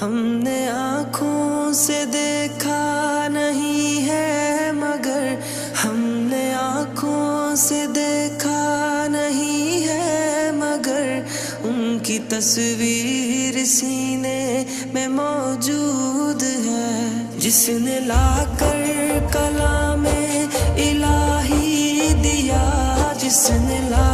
ہم نے آنکھوں سے دیکھا نہیں ہے مگر ہم نے آنکھوں سے دیکھا نہیں ہے مگر ان کی تصویر سینے میں موجود ہے، جس نے لا کر کلام الہی دیا، جس نے لا